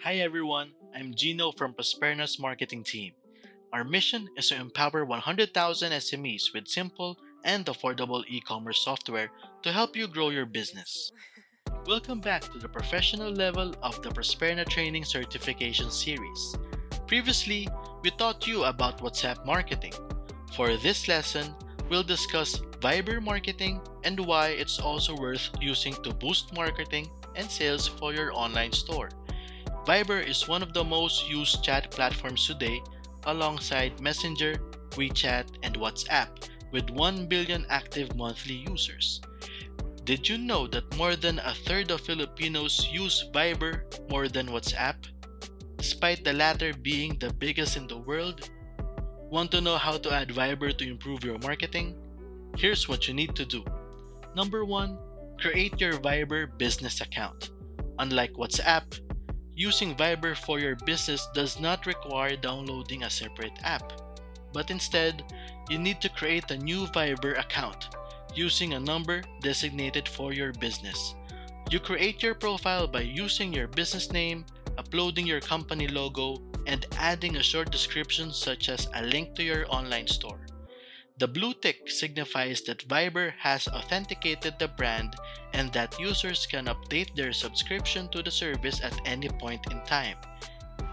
Hi everyone, I'm Gino from Prosperna's marketing team. Our mission is to empower 100,000 SMEs with simple and affordable e-commerce software to help you grow your business. Welcome back to the professional level of the Prosperna Training Certification Series. Previously, we taught you about WhatsApp marketing. For this lesson, we'll discuss Viber marketing and why it's also worth using to boost marketing and sales for your online store. Viber is one of the most used chat platforms today, alongside Messenger, WeChat, and WhatsApp, with 1 billion active monthly users. Did you know that more than a third of Filipinos use Viber more than WhatsApp, despite the latter being the biggest in the world? Want to know how to add Viber to improve your marketing? Here's what you need to do. Number 1, create your Viber business account. Unlike WhatsApp, using Viber for your business does not require downloading a separate app, but instead, you need to create a new Viber account using a number designated for your business. You create your profile by using your business name, uploading your company logo, and adding a short description such as a link to your online store. The blue tick signifies that Viber has authenticated the brand and that users can update their subscription to the service at any point in time.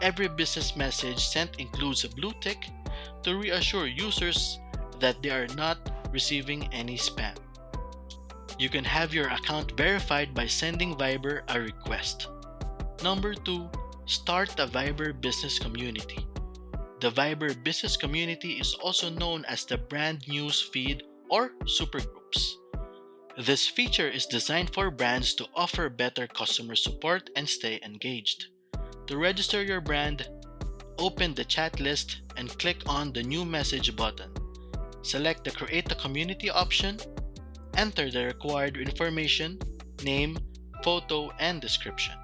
Every business message sent includes a blue tick to reassure users that they are not receiving any spam. You can have your account verified by sending Viber a request. Number 2, start a Viber business community. The Viber business community is also known as the brand news feed or supergroups. This feature is designed for brands to offer better customer support and stay engaged. To register your brand, open the chat list and click on the new message button. Select the create a community option, enter the required information, name, photo, and description.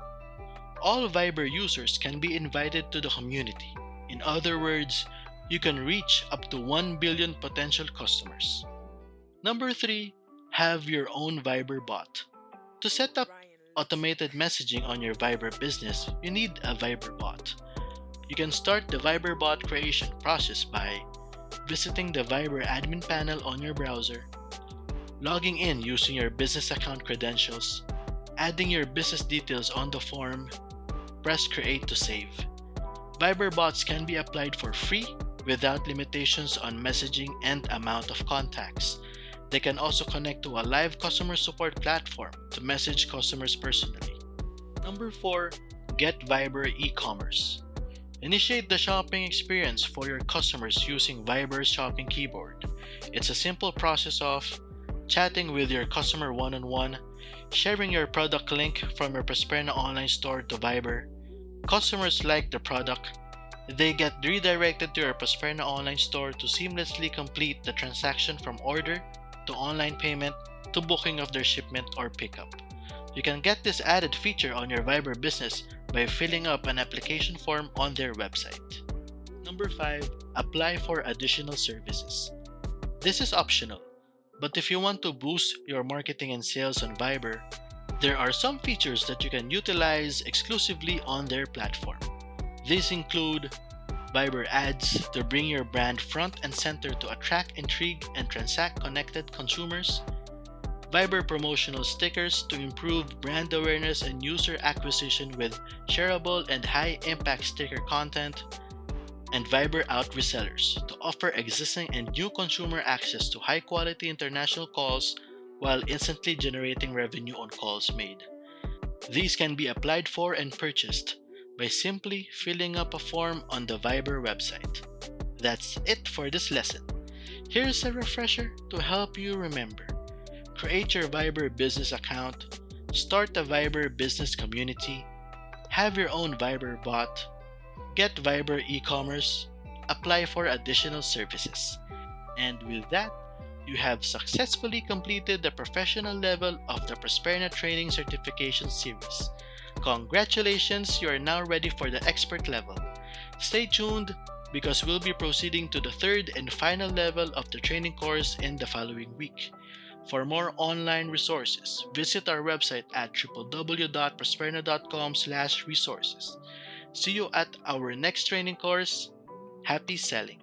All Viber users can be invited to the community. In other words, you can reach up to 1 billion potential customers. Number 3, have your own Viber bot. To set up automated messaging on your Viber business, you need a Viber bot. You can start the Viber bot creation process by visiting the Viber admin panel on your browser, logging in using your business account credentials, adding your business details on the form, press create to save. Viber bots can be applied for free without limitations on messaging and amount of contacts. They can also connect to a live customer support platform to message customers personally. Number 4, get Viber eCommerce. Initiate the shopping experience for your customers using Viber's shopping keyboard. It's a simple process of chatting with your customer one-on-one, sharing your product link from your Prosperna online store to Viber. Customers like the product, they get redirected to your Prosperna online store to seamlessly complete the transaction from order to online payment to booking of their shipment or pickup. You can get this added feature on your Viber business by filling up an application form on their website. Number 5, apply for additional services. This is optional, but if you want to boost your marketing and sales on Viber, there are some features that you can utilize exclusively on their platform. These include Viber ads to bring your brand front and center to attract, intrigue, and transact connected consumers, Viber promotional stickers to improve brand awareness and user acquisition with shareable and high-impact sticker content, and Viber out resellers to offer existing and new consumer access to high-quality international calls while instantly generating revenue on calls made. These can be applied for and purchased by simply filling up a form on the Viber website. That's it for this lesson. Here's a refresher to help you remember. Create your Viber business account, start a Viber business community, have your own Viber bot, get Viber e-commerce, apply for additional services. And with that, you have successfully completed the professional level of the Prosperna Training Certification Series. Congratulations, you are now ready for the expert level. Stay tuned because we'll be proceeding to the third and final level of the training course in the following week. For more online resources, visit our website at www.prosperna.com/resources. See you at our next training course. Happy selling!